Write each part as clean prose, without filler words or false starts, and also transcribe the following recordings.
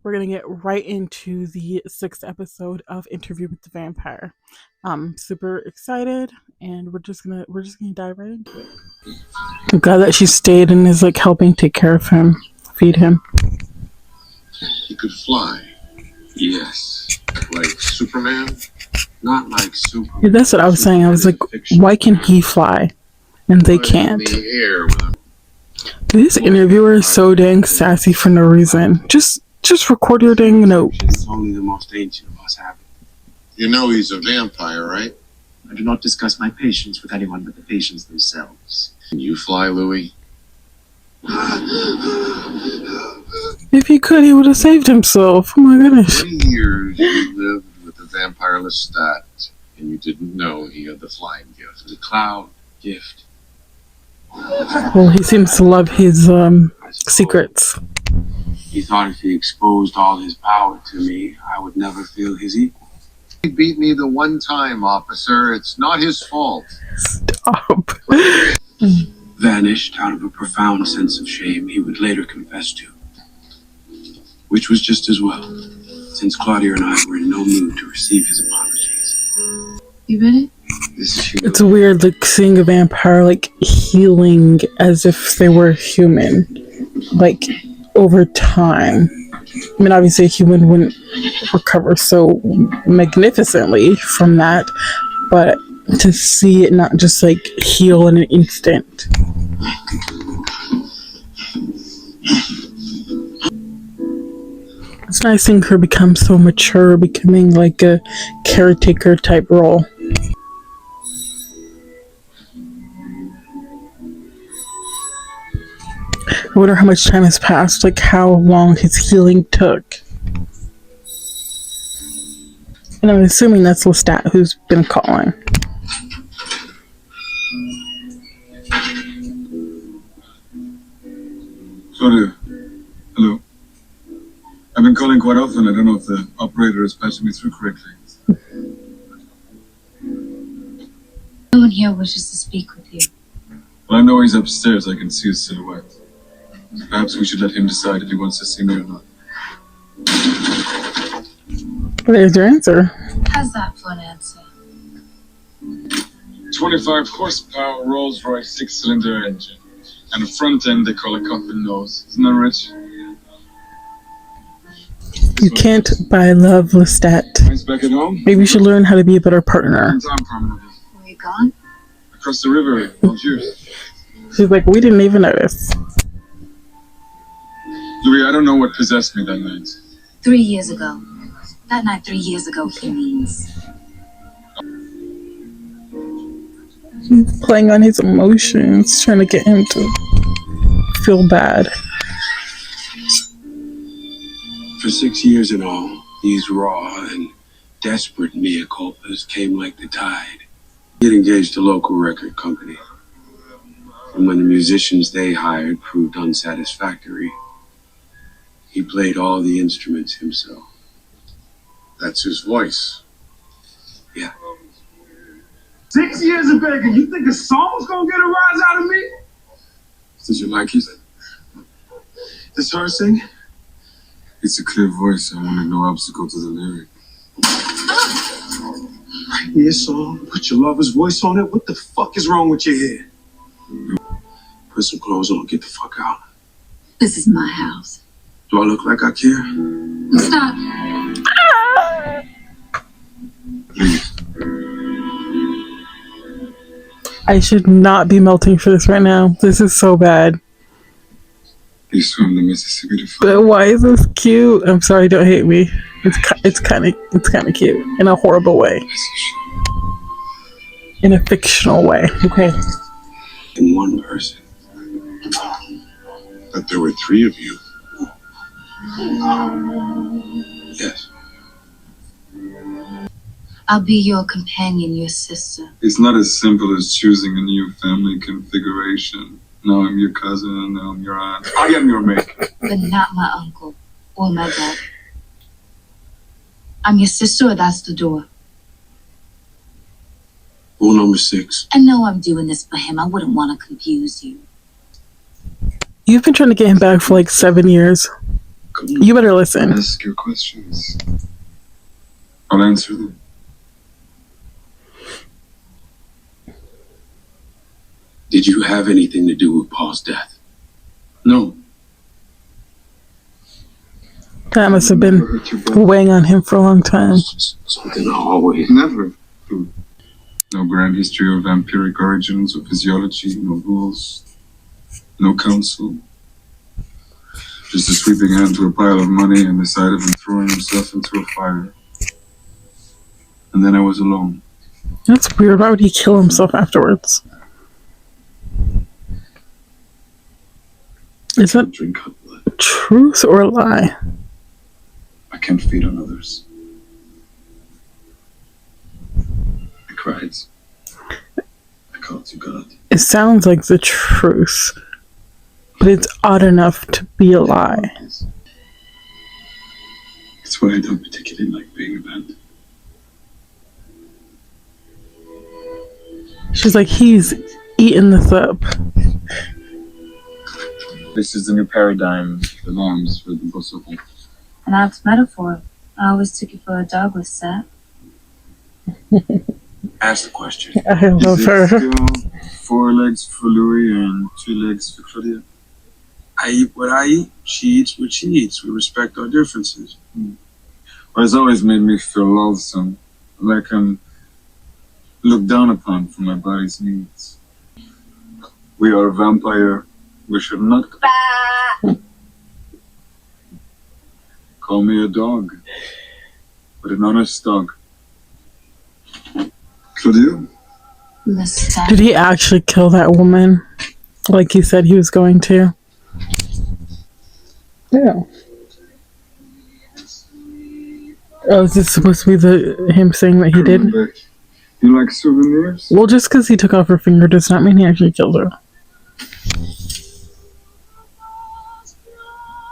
we're gonna get right into the 6th episode of Interview with the Vampire. I'm super excited, and we're just gonna dive right into it. I'm glad that she stayed and is like helping take care of him, feed him. He could fly. Yes. Like Superman? Not like Superman. Yeah, that's what I was saying. I was like, why can he fly and they can't? In the air with him. This interviewer is so dang sassy for no reason. Just record your dang note. It's only the most ancient of us have it. You know he's a vampire, right? I do not discuss my patients with anyone but the patients themselves. Can you fly, Louis? If he could, he would have saved himself. Oh my goodness. 20 years you lived with the vampire Lestat, and you didn't know he had the flying gift. The cloud gift. Well, he seems to love his secrets. He thought if he exposed all his power to me, I would never feel his equal. He beat me the one time, officer. It's not his fault. Stop. Vanished out of a profound sense of shame he would later confess to. Which was just as well, since Claudia and I were in no mood to receive his apologies. You ready? It's weird, like seeing a vampire like healing as if they were human, like over time. I mean, obviously a human wouldn't recover so magnificently from that, but to see it not just like heal in an instant. It's nice seeing her become so mature, becoming like a caretaker type role. I wonder how much time has passed, like how long his healing took. And I'm assuming that's Lestat who's been calling. Claudia, hello. I've been calling quite often. I don't know if the operator is patching me through correctly. No one here wishes to speak with you. Well, I know he's upstairs. I can see his silhouette. Perhaps we should let him decide if he wants to see me or not. There's your answer. How's that for an answer? 25 horsepower Rolls-Royce 6-cylinder engine. And a front end they call a coffin nose. Isn't that rich? You can't buy love, Lestat. Mine's back at home. Maybe you should learn how to be a better partner. Time promenade. Were you gone? Across the river. Algiers. She's like, we didn't even notice. Louis, I don't know what possessed me that night. 3 years ago. That night 3 years ago, he means. She's playing on his emotions, trying to get him to feel bad. For 6 years in all, these raw and desperate mea culpas came like the tide. He had engaged a local record company. And when the musicians they hired proved unsatisfactory, he played all the instruments himself. That's his voice. Yeah. 6 years of begging. You think a song's gonna get a rise out of me? Did you like it? This her sing? It's a clear voice. I wanted no obstacle to the lyric. Write me a song, put your lover's voice on it. What the fuck is wrong with your head? Put some clothes on, get the fuck out. This is my house. Do I look like I care? Stop. Please. I should not be melting for this right now. This is so bad. You swam the Mississippi to find. But why is this cute? I'm sorry, don't hate me. It's kind of cute in a horrible way. In a fictional way. Okay. In one person. But there were 3 of you. Yes. I'll be your companion, your sister. It's not as simple as choosing a new family configuration. Now I'm your cousin, and now I'm your aunt. I am your mate. But not my uncle or my dad. I'm your sister, or that's the door. Rule number 6. I know I'm doing this for him. I wouldn't want to confuse you. You've been trying to get him back for like 7 years. You better listen. Ask your questions. I'll answer them. Did you have anything to do with Paul's death? No. That must have been weighing on him for a long time. Something I always... Never. No grand history of vampiric origins or physiology, no rules, no counsel. Just a sweeping hand to a pile of money and the sight of him throwing himself into a fire. And then I was alone. That's weird. Why would he kill himself afterwards? Is that Drink hot blood. truth or a lie? I can't feed on others. I cried. I called to God. It sounds like the truth, but it's odd enough to be a lie. It's why I don't particularly like being abandoned. She's like, he's eating this up. This is the new paradigm. The norms for the Bosoko. An apt metaphor. I always took you for a dog with Seth. Ask the question. I love Is her. it still 4 legs for Louis and 2 legs for Claudia? I eat what I eat. She eats what she eats. We respect our differences. Well, it's always made me feel loathsome, like I'm looked down upon for my body's needs. We are a vampire. We should not call me a dog, but an honest dog. Claudia? Lestat. Did he actually kill that woman like he said he was going to? Yeah. Oh, is this supposed to be him saying that he did? You like souvenirs? Well, just because he took off her finger does not mean he actually killed her.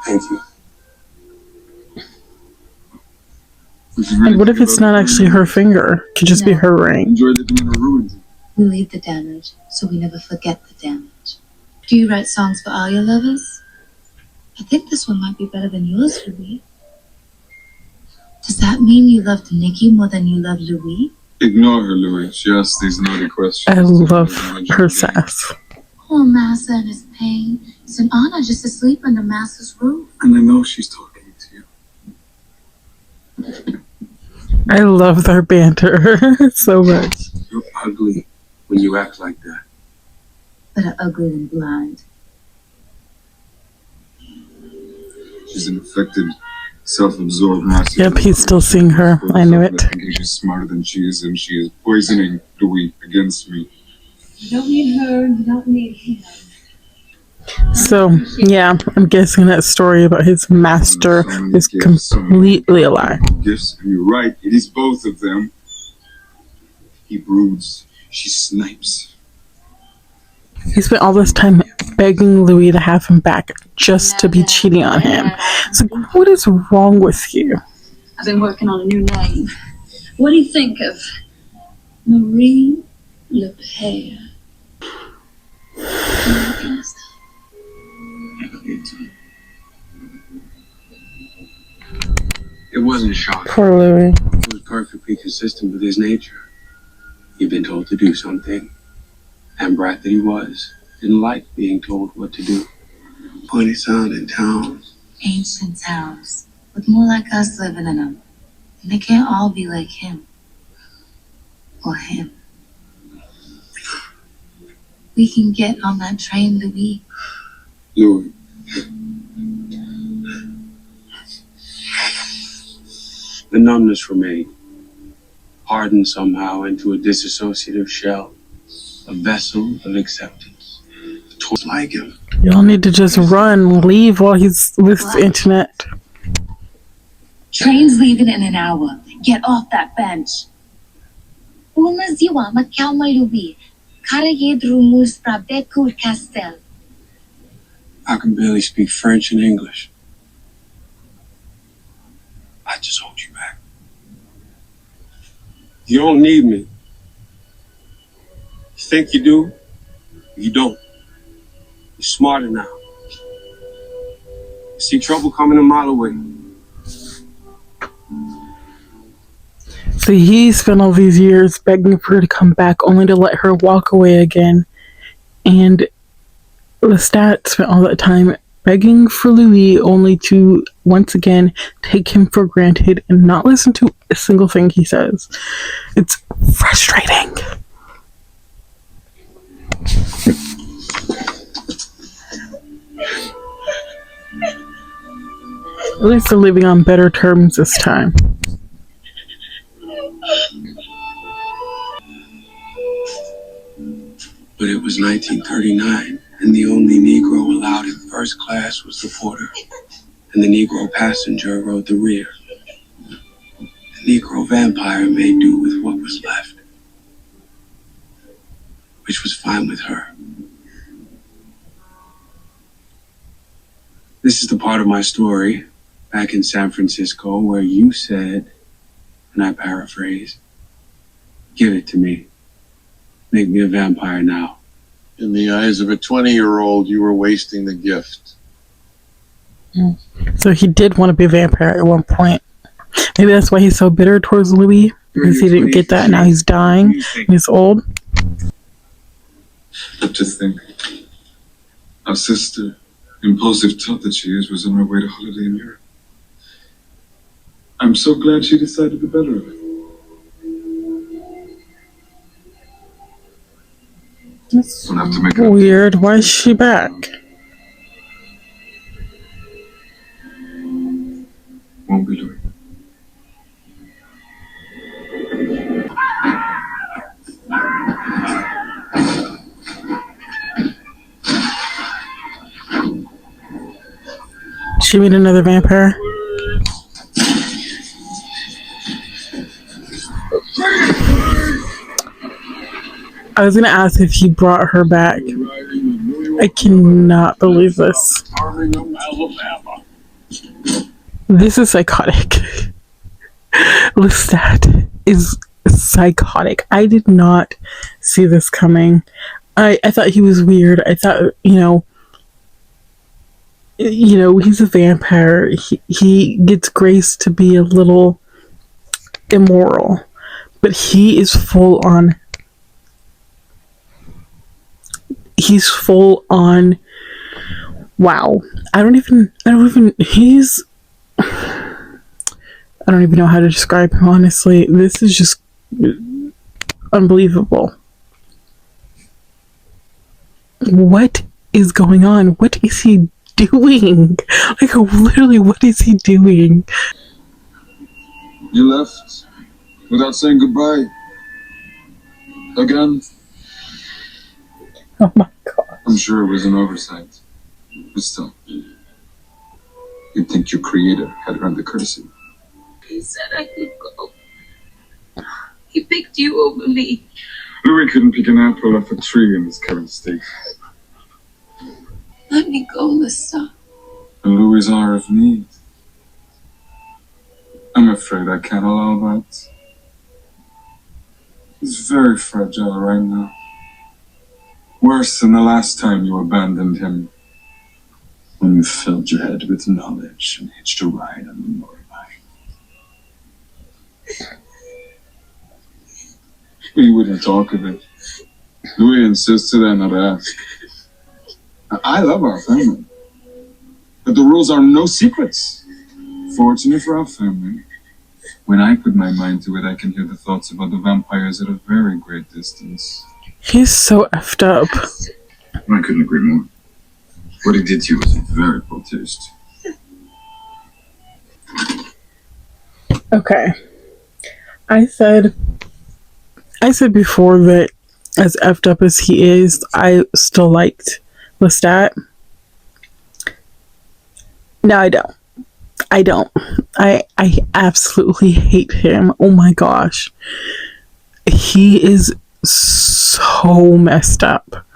Thank you. And what if it's not actually her finger? It could just be her ring. Enjoy the dinner ruined. We leave the damage, so we never forget the damage. Do you write songs for all your lovers? I think this one might be better than yours, Louis. Does that mean you loved Nikki more than you loved Louis? Ignore her, Louis. She asks these naughty questions. I love her sass. Poor Massa and his pain. It's an honor just to sleep under Massa's roof. And I know she's talking to you. I love their banter so much. You're ugly when you act like that. Better ugly than blind. She's an affected, self-absorbed narcissist. Yep, he's still seeing her. I knew it. Thinking she's smarter than she is, and she is poisoning Louis against me. You don't need her, you don't need him. So, yeah, I'm guessing that story about his master is completely a lie. Yes, and you're right. It is both of them. He broods. She snipes. He spent all this time begging Louis to have him back just to be cheating on him. It's like, what is wrong with you? I've been working on a new name. What do you think of Marie Le Pen? It wasn't shocking. Poor Louis. It was perfectly consistent with his nature. He'd been told to do something, and brat that he was, didn't like being told what to do. Funny sounding towns. Ancient towns, with more like us living in them. And they can't all be like him. Or him. We can get on that train, Louis. Louis. The numbness remained, hardened somehow into a disassociative shell, a vessel of acceptance. Towards like him. Y'all need to just run, leave while he's with the internet. Train's leaving in an hour. Get off that bench. Bună ziua, mă cheamă Louis. Care e drumul spre Becul Castel? I can barely speak French and English. I just hold you back. You don't need me. You think you do? You don't. You're smarter now. See trouble coming a mile away. So he spent all these years begging for her to come back, only to let her walk away again. And Lestat spent all that time begging for Louis, only to once again take him for granted and not listen to a single thing he says. It's frustrating. At least they're living on better terms this time. But it was 1939, and the only Negro allowed in first class was the porter, and the Negro passenger rode the rear. The Negro vampire made do with what was left, which was fine with her. This is the part of my story back in San Francisco where you said, and I paraphrase, "Give it to me. Make me a vampire now." In the eyes of a 20-year-old, you were wasting the gift. So he did want to be a vampire at one point. Maybe that's why he's so bitter towards Louis, because he didn't get that. Now he's dying and he's old. But to think, our sister, impulsive tot that she is, was on her way to holiday in Europe. I'm so glad she decided the better of it. That's We'll have to make it up. weird. Why is she back? Won't be Louis. She meet another vampire? I was gonna ask if he brought her back. I cannot believe this. This is psychotic. Lestat is psychotic. I did not see this coming. I thought he was weird. I thought, he's a vampire. He gets grace to be a little immoral, but he is full on. He's full on. Wow. I don't even know how to describe him, honestly. This is just unbelievable. What is going on? What is he doing? Like, literally, what is he doing? You left without saying goodbye. Again. Oh my god. I'm sure it was an oversight. But still, you'd think your creator had earned the courtesy. He said I could go. He picked you over me. Louis couldn't pick an apple off a tree in his current state. Let me go, Lestat. And Louis' hour of need. I'm afraid I can't allow that. He's very fragile right now. Worse than the last time you abandoned him. When you filled your head with knowledge and hitched a ride on the motorbike. We wouldn't talk of it. Louis insisted I not ask. I love our family. But the rules are no secrets. Fortunately for our family, when I put my mind to it, I can hear the thoughts of other vampires at a very great distance. He's so effed up. I couldn't agree more. What he did to you was very poor taste. Okay. I said before that as effed up as he is, I still liked Lestat. No, I don't. I absolutely hate him. Oh my gosh. He is so messed up.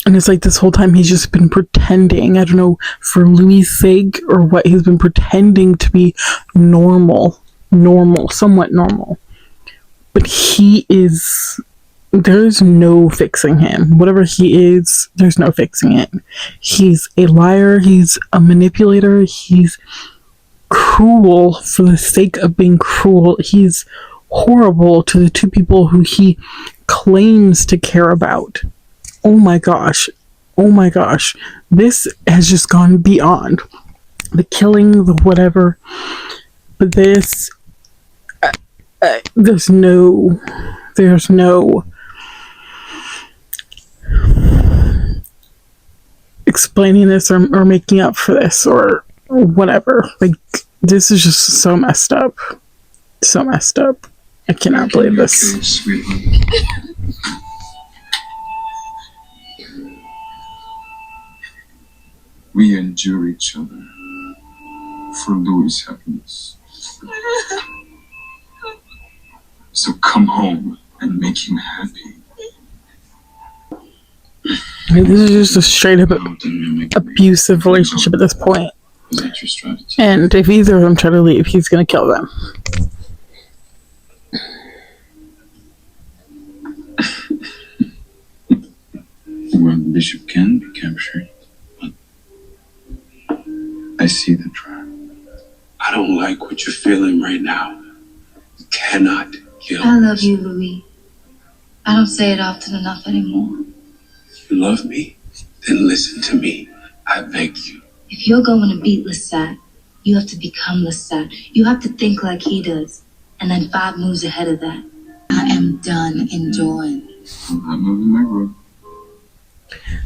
And it's like this whole time he's just been pretending, I don't know, for Louis' sake or what, he's been pretending to be normal, somewhat normal. But he is there's no fixing him. Whatever he is, there's no fixing it. He's a liar, he's a manipulator, he's cruel for the sake of being cruel. He's horrible to the two people who he claims to care about. Oh my gosh. Oh my gosh. This has just gone beyond the killing, the whatever. But this, there's no explaining this or making up for this or whatever. Like, this is just so messed up. So messed up. I cannot believe this. Okay, sweetheart. We endure each other for Louis' happiness. So come home and make him happy. Like, this is just a straight up abusive relationship at this point. Is that your strategy? And if either of them try to leave, he's gonna kill them. Well, the bishop can be captured, but I see the trap. I don't like what you're feeling right now. You cannot kill. I love you, Louis. I don't say it often enough anymore. You love me? Then listen to me. I beg you. If you're going to beat Lestat, you have to become Lestat. You have to think like he does. And then 5 moves ahead of that. I am done enjoying. I'm moving my road.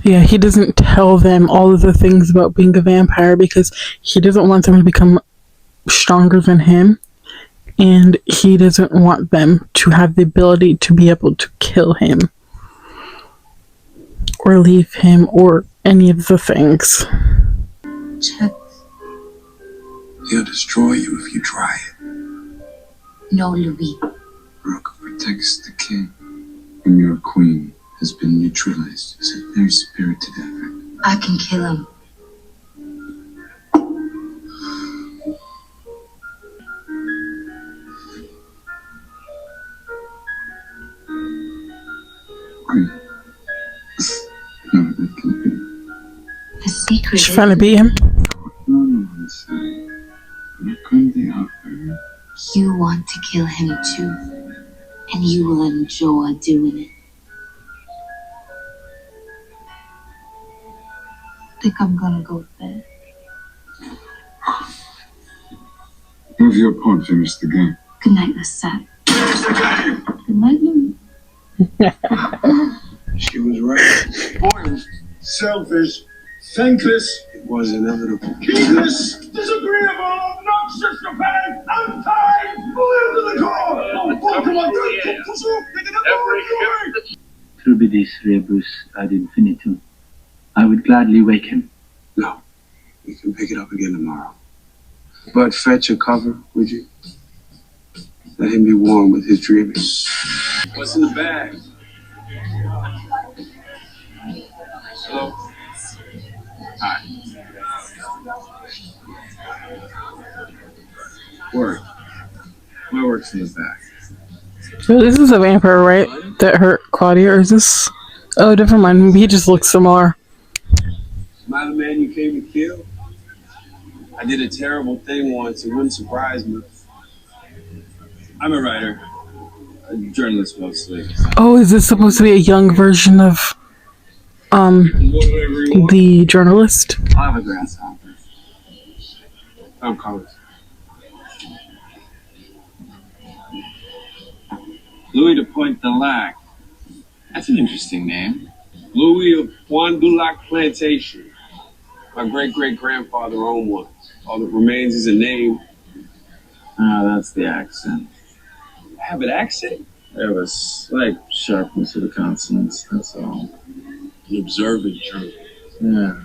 Yeah, he doesn't tell them all of the things about being a vampire because he doesn't want them to become stronger than him. And he doesn't want them to have the ability to be able to kill him. Or leave him, or any of the things. Check. He'll destroy you if you try it. No, Louis. Rook protects the king, and your queen has been neutralized. It's a very spirited effort. I can kill him. Queen. No, that can be. The secret She's is... trying to beat him. No, inside. Look on the offer. You want to kill him too. And you will enjoy doing it. I think I'm gonna go to bed. Move your pawn, finish the game. Good night, Lestat. Good night, Louis. She was right. Spoiled, selfish, thankless, It was inevitable. heedless, disagreeable, obnoxious, pathetic, unkind, loyal to the core. Oh, come on, Trubidis rebus ad infinitum. I would gladly wake him. No. We can pick it up again tomorrow. But fetch a cover, would you? Let him be warm with his dreamings. What's in the bag? Hello? Hi. Work. My work's in the back. So this is a vampire, right? That hurt Claudia, or is this... Oh, never mind. Maybe he just looks similar. Am I the man you came to kill? I did a terrible thing once. It wouldn't surprise me. I'm a writer. A journalist mostly. Oh, is this supposed to be a young version of the journalist? I'll have a grasshopper. I'm Carlos. Louis de Pointe de Lac. That's an interesting name. Louis of Juan Dulac Plantation. My great-great-grandfather owned one. All that remains is a name. Ah, that's the accent. I have an accent? I have a slight sharpness of the consonants, that's all. An observant journalist. Yeah.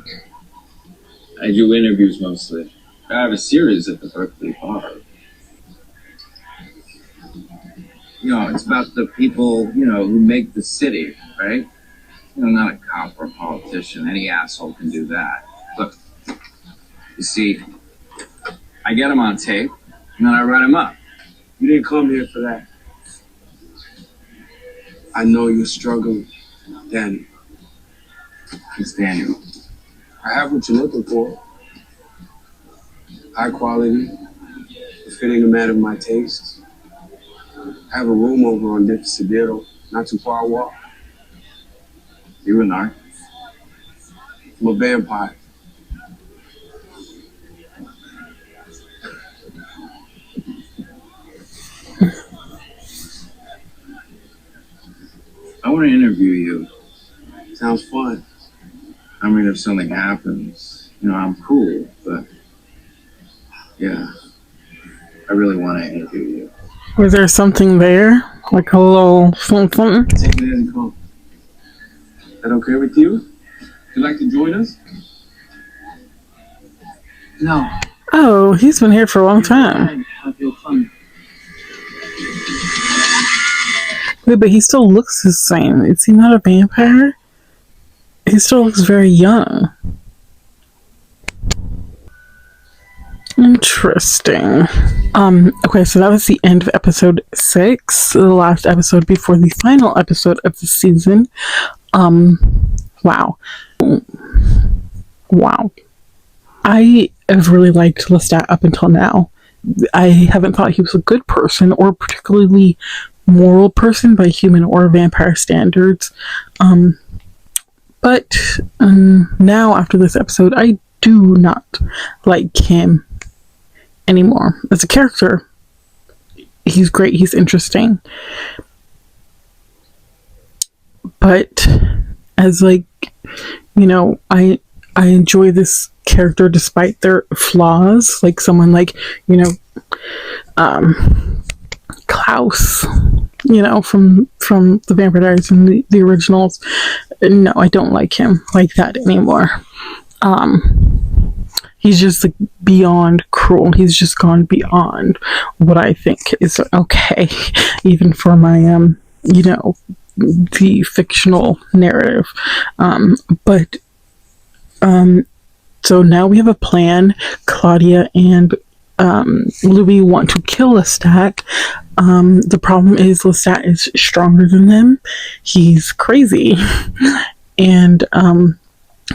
I do interviews mostly. I have a series at the Berkeley Bar. You know, it's about the people, who make the city, right? Not a cop or a politician. Any asshole can do that. Look, you see, I get them on tape, and then I write them up. You didn't come here for that. I know you're struggling, Danny. It's Daniel. I have what you're looking for. High quality, befitting a man of my taste. I have a room over on Divisadero, not too far a walk. You and I. I'm a vampire. I want to interview you. Sounds fun. I mean, if something happens, I'm cool, but yeah, I really want to interview you. Was there something there? Like a little something? Take it as it comes. Is that okay with you? Would you like to join us? No. Oh, he's been here for a long time. Have your fun. Wait, but he still looks the same. Is he not a vampire? He still looks very young. Interesting. Okay, so that was the end of episode 6, the last episode before the final episode of the season. Wow. I have really liked Lestat up until now. I haven't thought he was a good person or particularly moral person by human or vampire standards. But now after this episode, I do not like him anymore. As a character, he's great, he's interesting. But as I enjoy this character despite their flaws, like someone like, Klaus, from the Vampire Diaries and the originals. No, I don't like him like that anymore. He's just like beyond cruel. He's just gone beyond what I think is okay, even for my the fictional narrative. So now we have a plan. Claudia and Louis want to kill Lestat. The problem is Lestat is stronger than them. He's crazy. And,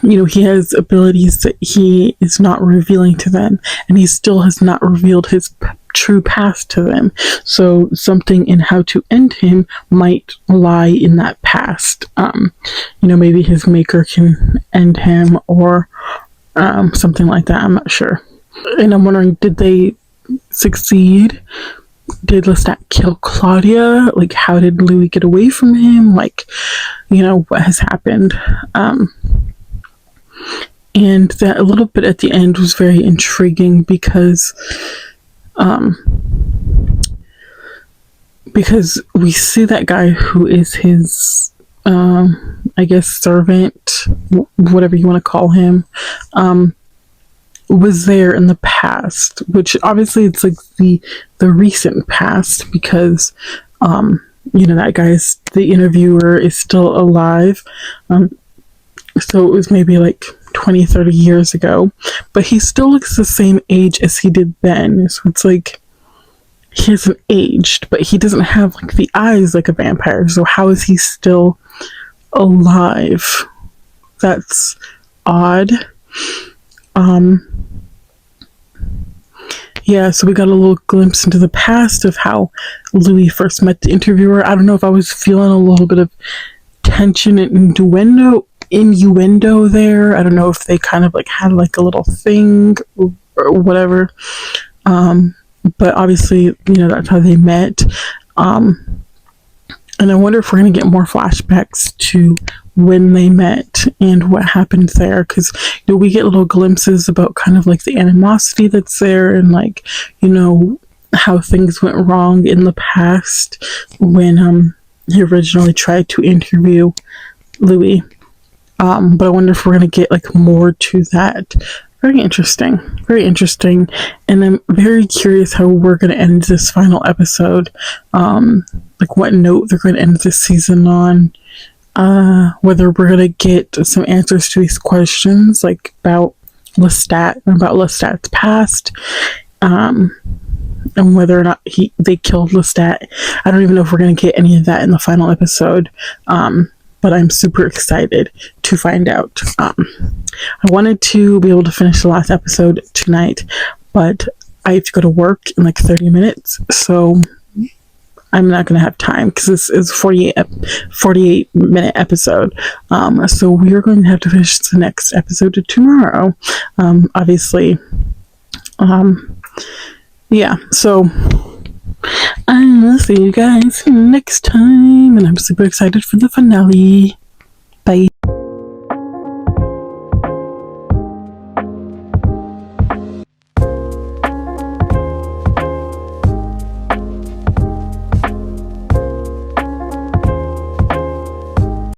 he has abilities that he is not revealing to them. And he still has not revealed his true past to them. So something in how to end him might lie in that past. Maybe his maker can end him or something like that. I'm not sure. And I'm wondering, did they succeed? Did Lestat kill Claudia? Like, how did Louis get away from him? Like, what has happened? And that a little bit at the end was very intriguing because we see that guy who is his, I guess, servant, whatever you want to call him, was there in the past, which obviously it's like the recent past because, that guy's, the interviewer is still alive. So it was maybe like 20, 30 years ago, but he still looks the same age as he did then. So it's like, he hasn't aged, but he doesn't have like the eyes like a vampire. So how is he still alive? That's odd. Yeah, so we got a little glimpse into the past of how Louis first met the interviewer. I don't know if I was feeling a little bit of tension and innuendo there. I don't know if they kind of like had like a little thing or whatever. But obviously, that's how they met. And I wonder if we're going to get more flashbacks to when they met and what happened there. Because, we get little glimpses about kind of like the animosity that's there and like, how things went wrong in the past when he originally tried to interview Louis. But I wonder if we're going to get like more to that. Very interesting. And I'm very curious how we're going to end this final episode. Like what note they're going to end this season on. Whether we're going to get some answers to these questions, like about Lestat and about Lestat's past. and whether or not they killed Lestat. I don't even know if we're going to get any of that in the final episode, but I'm super excited to find out. I wanted to be able to finish the last episode tonight, but I have to go to work in like 30 minutes, so I'm not going to have time because this is a 48-minute episode. So we are going to have to finish the next episode tomorrow. Obviously. Yeah, so I'll see you guys next time, and I'm super excited for the finale. Bye.